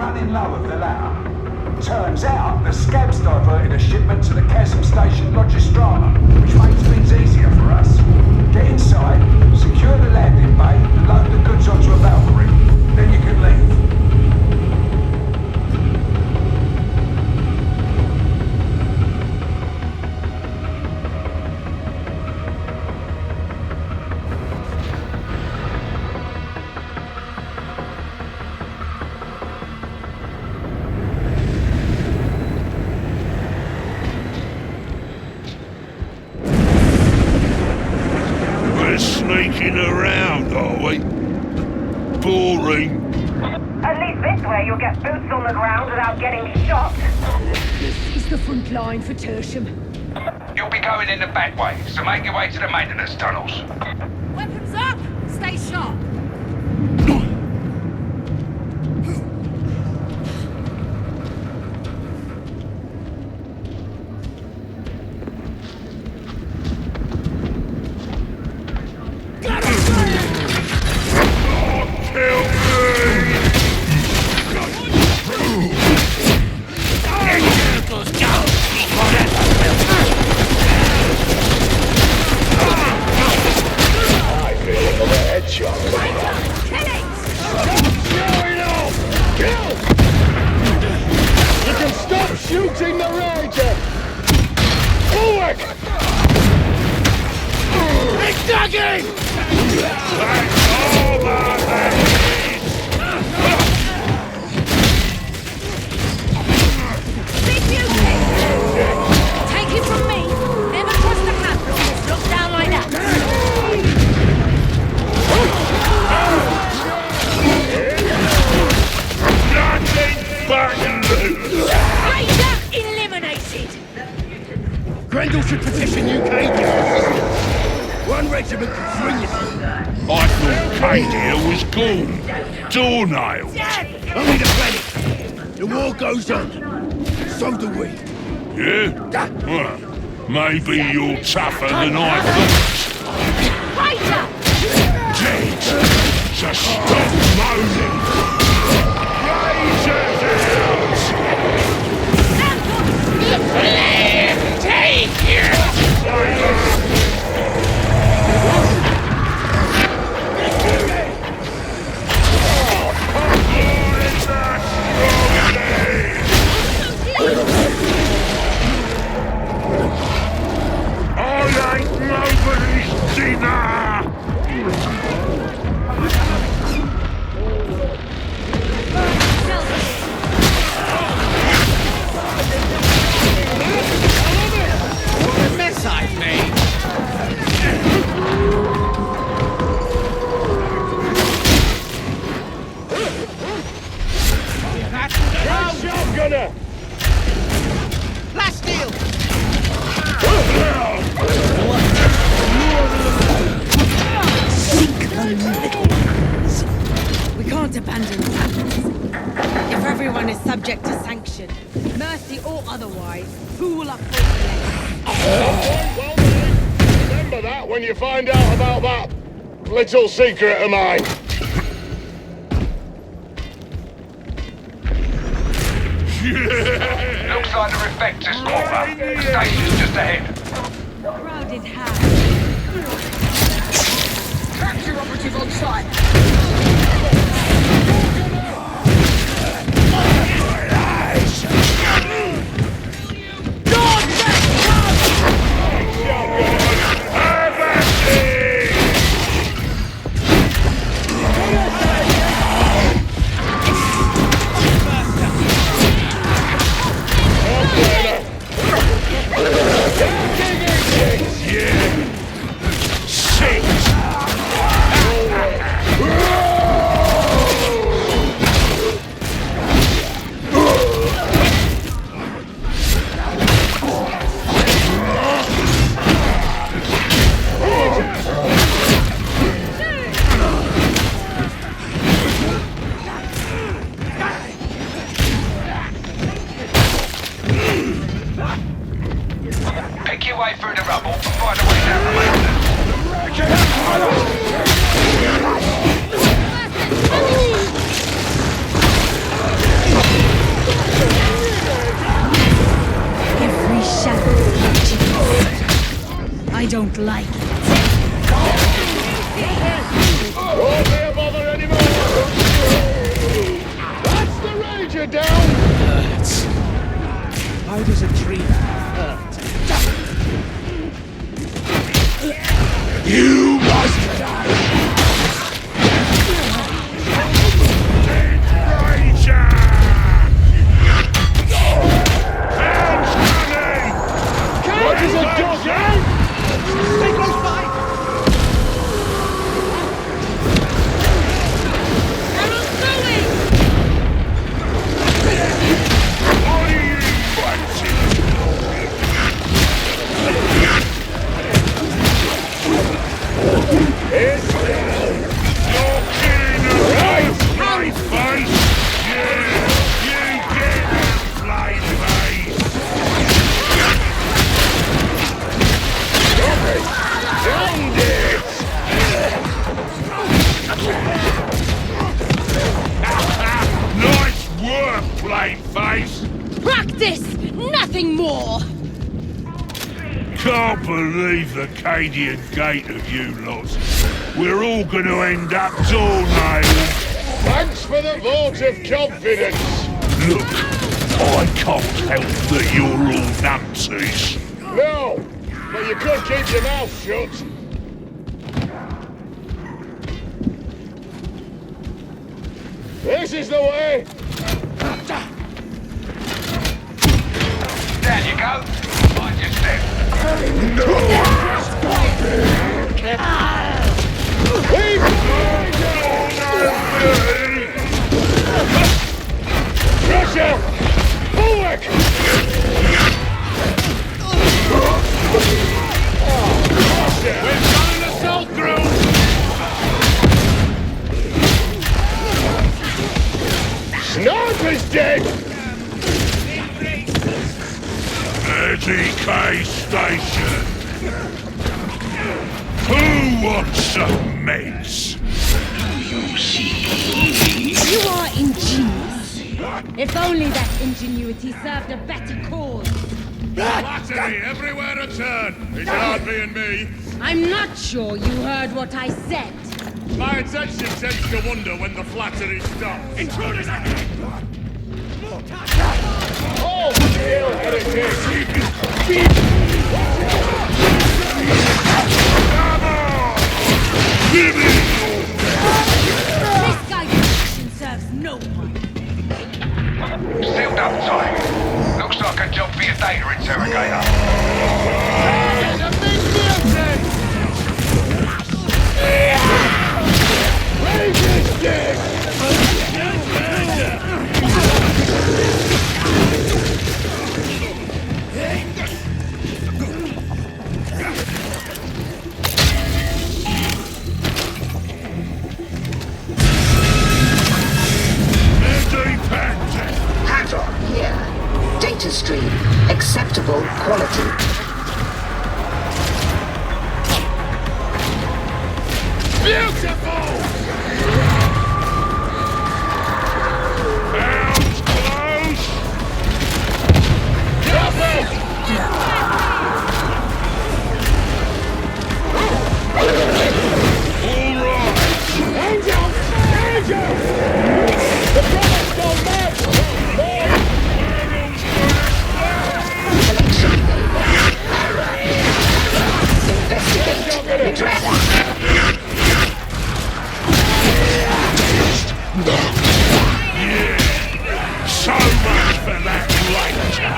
running low of the latter. Turns out the scabs diverted a shipment to the Chasm Station Logistrata, which makes things easier for us. Get inside, secure the landing bay, and load the goods onto a Valkyrie. Then you can leave. Sneaking around, are we? Boring. At least this way you'll get boots on the ground without getting shot. This is the front line for Tertium. You'll be going in the back way, so make your way to the maintenance tunnels. Weapons up! Stay sharp! Shooting the Ranger! Forward! McDuggan! Big beauty! Take it from me. Never trust a man who gets looked down like that. Nothing but loot! Ranger eliminated! Grendel should petition UK justice. One regiment can swing it. I thought Cadia was gone. Doornailed. Only the planet. The war goes on. So do we. Yeah? Well, maybe you're tougher than I thought. Ranger! Dead! So stop moaning! Razors out! Take it! I ain't nobody's dinner! What a mess I've made! Shotgunner! Blast deal! Sink them, little ones. We can't abandon them. If everyone is subject to sanction, mercy or otherwise, who will uphold the less? Well done. Remember that when you find out about that little secret of mine. Looks like the reflector's quarter. Station's just ahead. Crowded house. Capture operative on site. Yeah! Six! don't like it. Won't be a bother anymore! That's the Ranger down! Hurts. Why does a tree hurt? You must die! Ranger! Hound's coming! What is a dog, eh? Stay close by! Arrow's going! What are you wanting? It's down! You're killing a right face! Yeah, you get that fly face! Downed it! Nice work, plain face! Practice! Nothing more! Can't believe the Cadian gate of you lots. We're all gonna end up doornailed. Thanks for the vote of confidence! Look, I can't help that you're all numpties. No, but you could keep your mouth shut. This is the way! There you go. Mind your step. Leave the Pressure! Bulwark! We've got an assault group! Sniper's dead! ATK station. Who wants some meds? You are ingenious. If only that ingenuity served a better cause. Flattery everywhere a turn. It's hard being me. I'm not sure you heard what I said. My attention tends to wander when the flattery stops. Intruders ahead! Hold still, heretic! Come on! Give me This guided action serves no one. Sealed up tight. Looks like a job for your data interrogator. There's a big building! Ranger's dead! Hackle here. Data stream. Acceptable quality. beautiful! Hound's close! Alright! Angel! Angel! The brother's gone mad! Collection Investigate. Redress. So much for that ranger!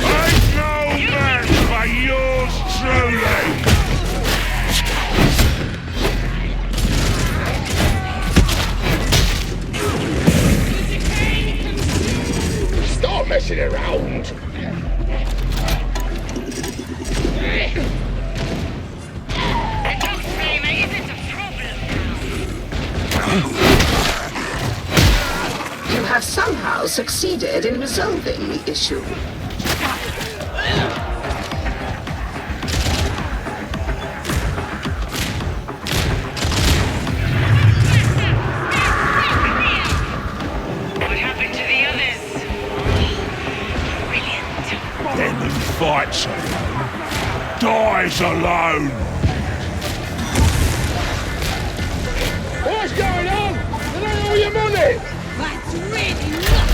Ain't no match for yours truly! Stop messing around! You have somehow succeeded in resolving the issue. What happened to the others? Brilliant. Them who fight so dies alone. What's going on? Did I owe you money? That's really not...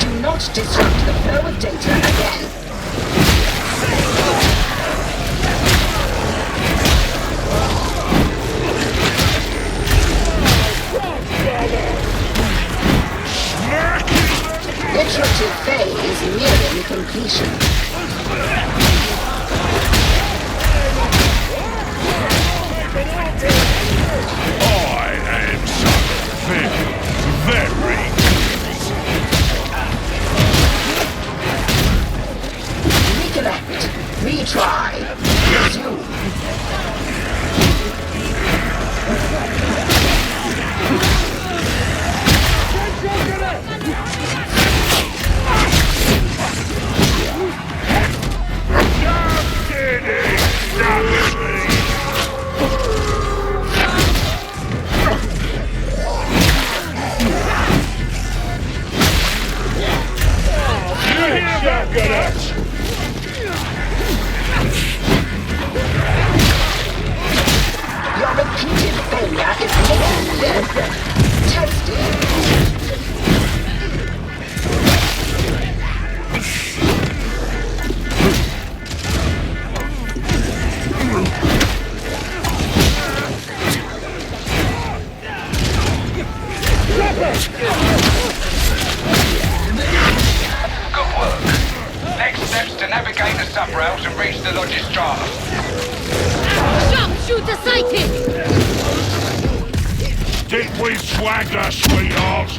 Do not disrupt the flow of data again. Iterative phase nearing completion. I am something very Recollect. Retry. Resume. Your repeated failure is making death. Testing. Good work. Next step's to navigate the subrails and reach the Logistrata. Sharpshooter sighted! Stick with swagger, sweethearts.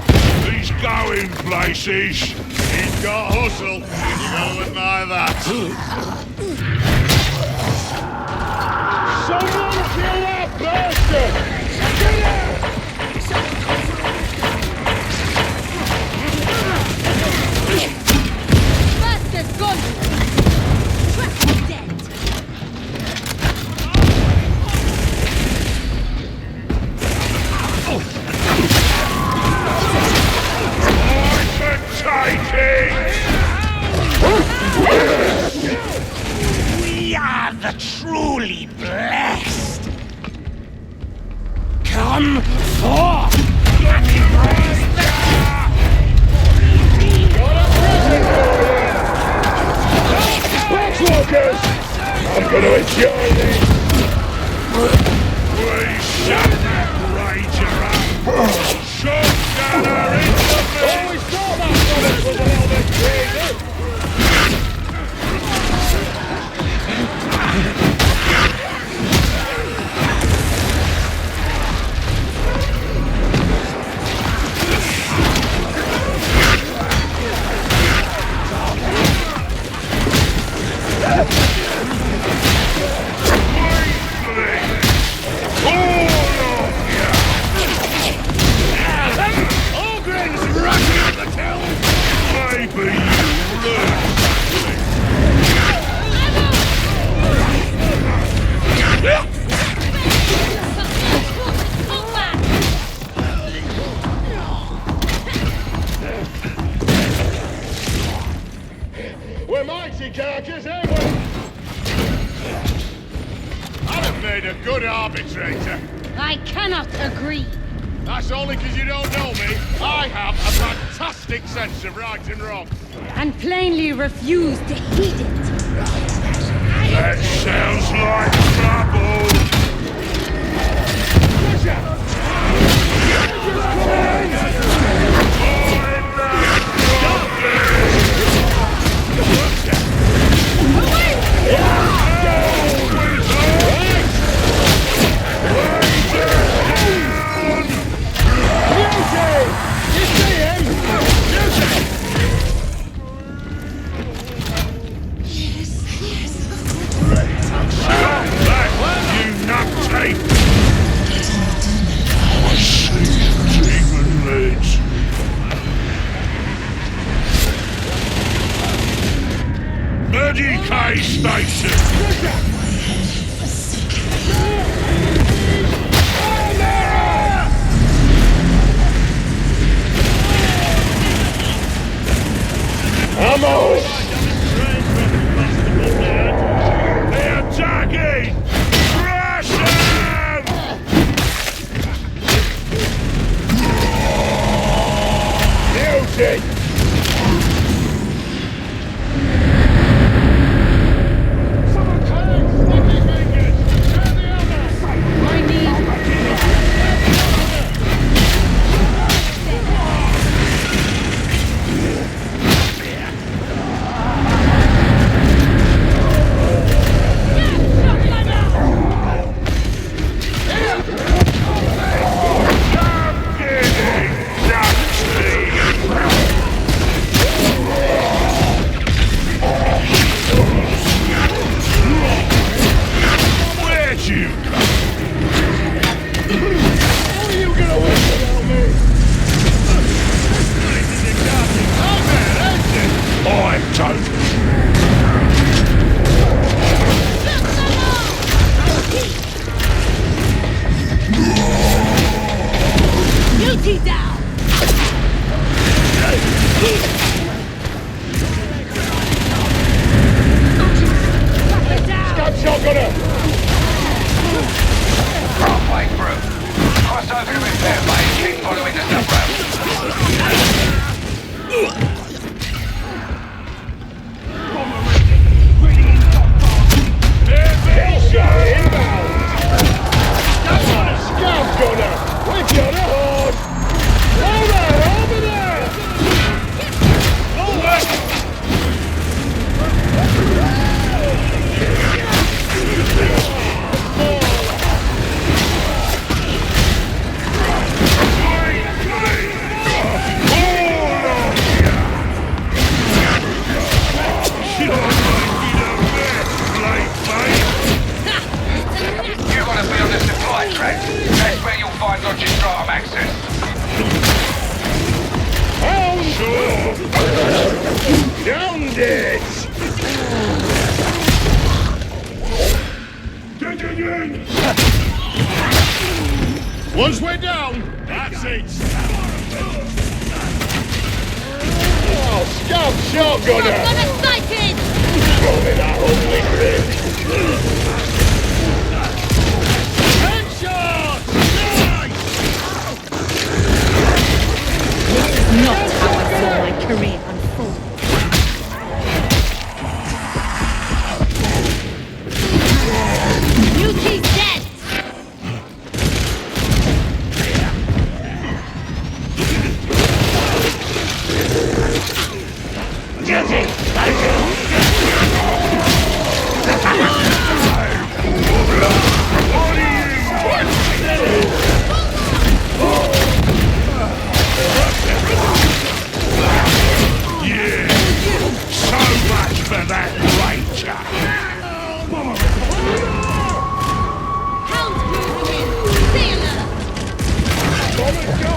He's going places. He's got hustle. You gotta admire that. Someone kill that bastard! Get out! Master's gone! Track dead! We are the truly blessed. Come forth and embrace the... Watchwalkers! I'm gonna enjoy this! We shut that rager up! Shotgunner in the middle! Always thought that Thomas was a little bit crazy! OGRYN's rushing at the tail! Maybe you learn. We're mighty carcass, ain't we? I'd have made a good arbitrator. I cannot agree. That's only because you don't know me. I have a fantastic sense of right and wrong. And plainly refuse to heed it. That sounds like trouble. Station! Vamos! They're attacking! Crush them! Beauty! I need... Where'd you come? What are you gonna whistle about me? I don't. Guilty down! Get down! Got shotgunner! Halfway through. Cross over to repair bay and keep following the sub-route. Shot inbound! Scout gunner! With you on a horse! Over there! You want to be on the supply track. That's where you'll find Logistratum access. Downed it! Once we're down! That's it. Oh, scout shotgunner! Shotgun sighted! Throw me that ugly grin! Headshot! Not how I saw my career unfold. Yuki's dead! Yeah! So much for that ranger! Hound moving in! Sailor! Go!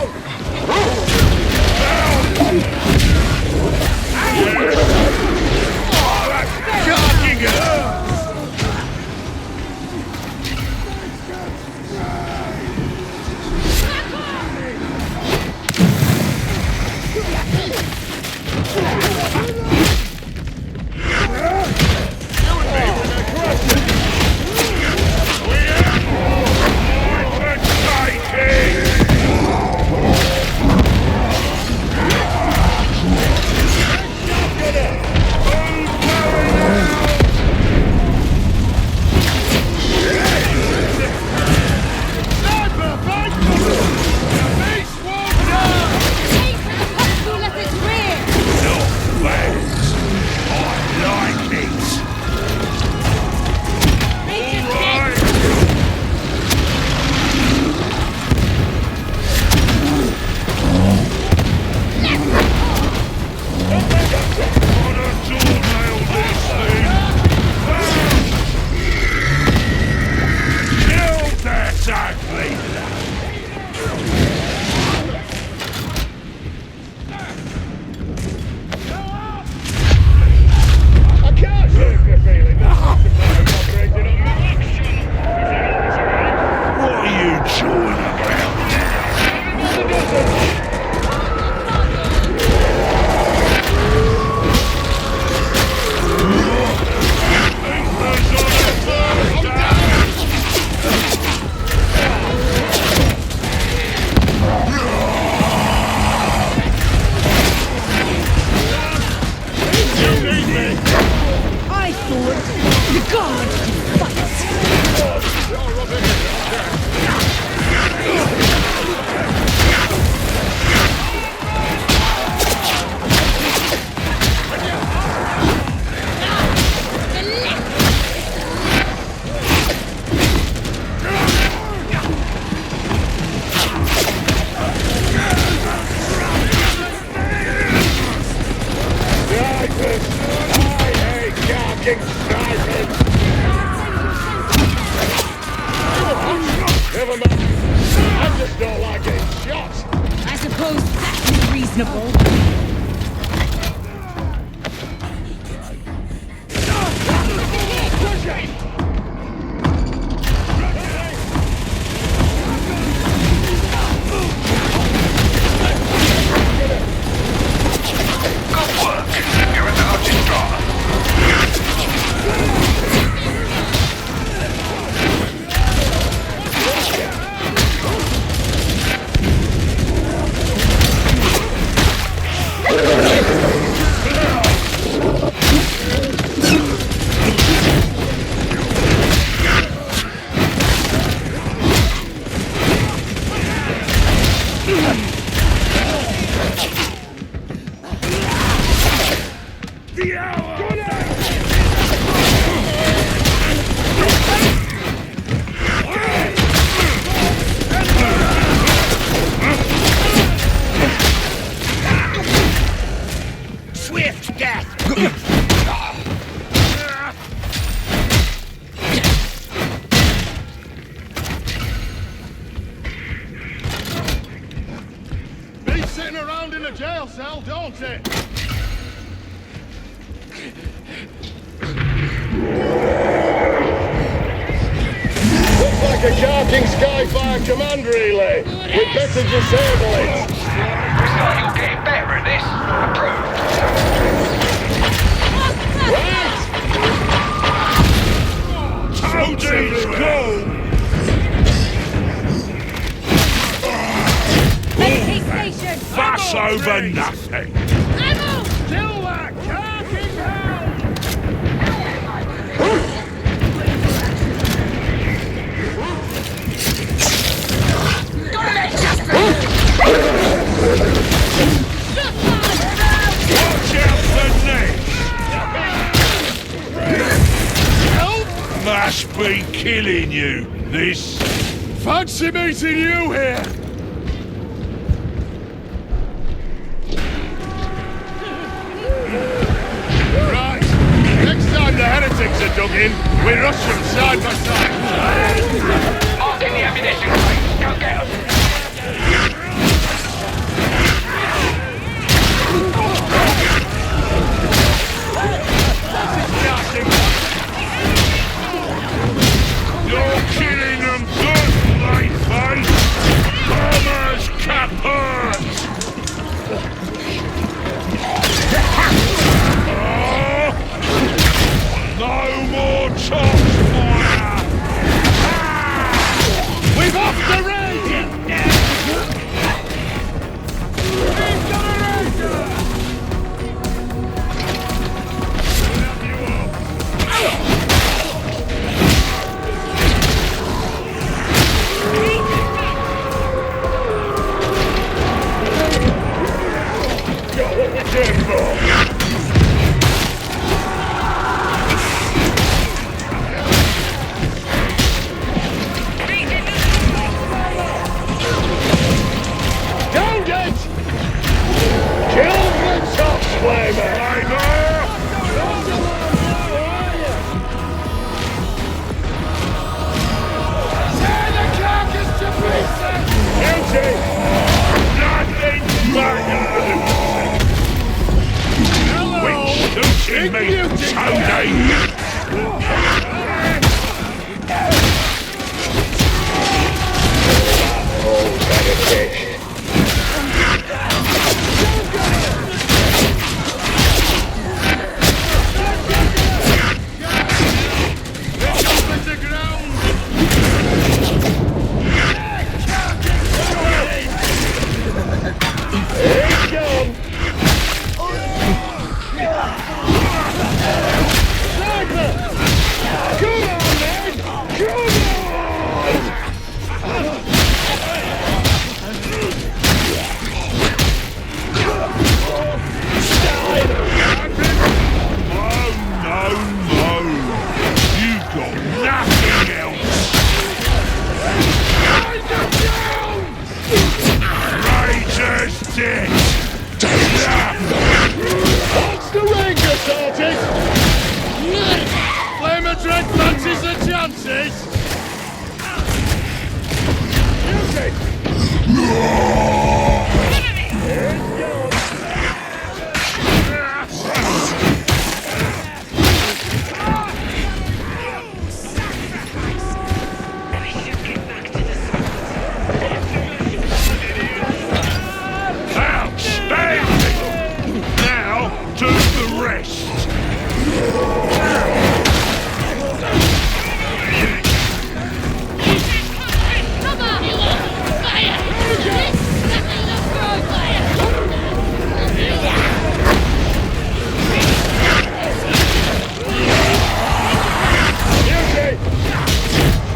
Never mind. I just don't like getting shot. I suppose that's reasonable. Good work. You're an urgent drama. Swift death! Beats sitting around in a jail cell, don't it? Looks like a Jarking Skyfire command relay. We'd better disable it. Looks like you're getting better at this. Approved. Toadie's go! Meditate station! Fuss over nothing! Ammo! Kill that Jarking hound! Watch out for next! Must be killing you, this. Fancy meeting you here! Right. Next time the heretics are dug in, we rush them side by side. Marking the ammunition crate. Go get them. You're killing them good, Lightface! Bombers kaput! No more top fire! We've off the range! We've got a ranger! Got what we came for! Down it! Kill the top flamer! Tear the carcass to pieces! Guilty! Nothing but shooting me, Tony! Oh, meditation. Sniper! Outstanding! Now do the rest.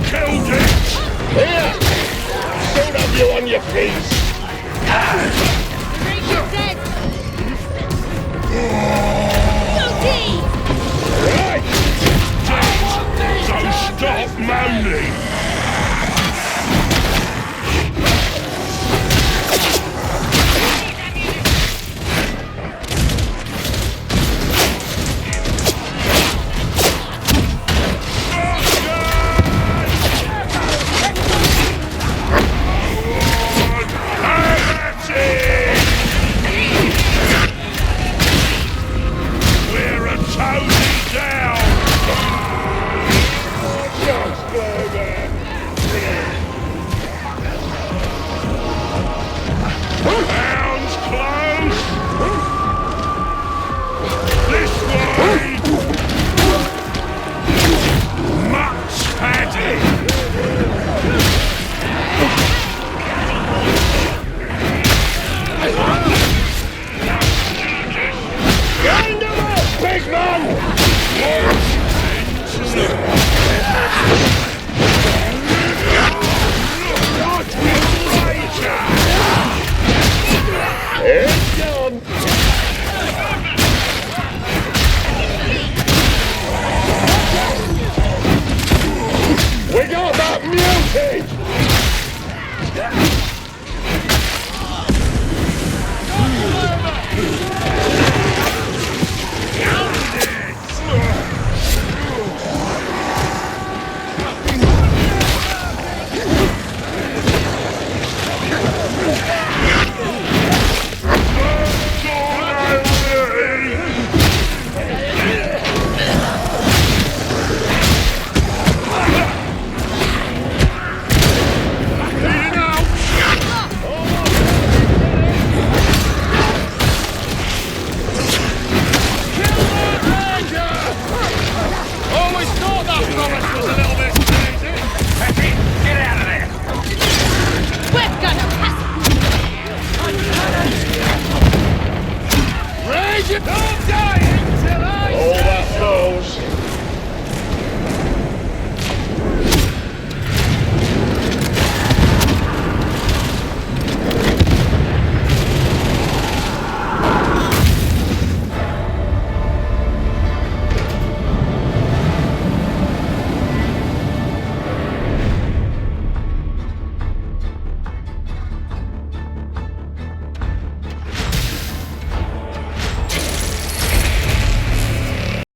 Killed it! Here! Soon have you on your feet! Right! So stop moaning! We're a Tony down! Hounds close! This way! Mutt's fatty! Grind them up, big man! Here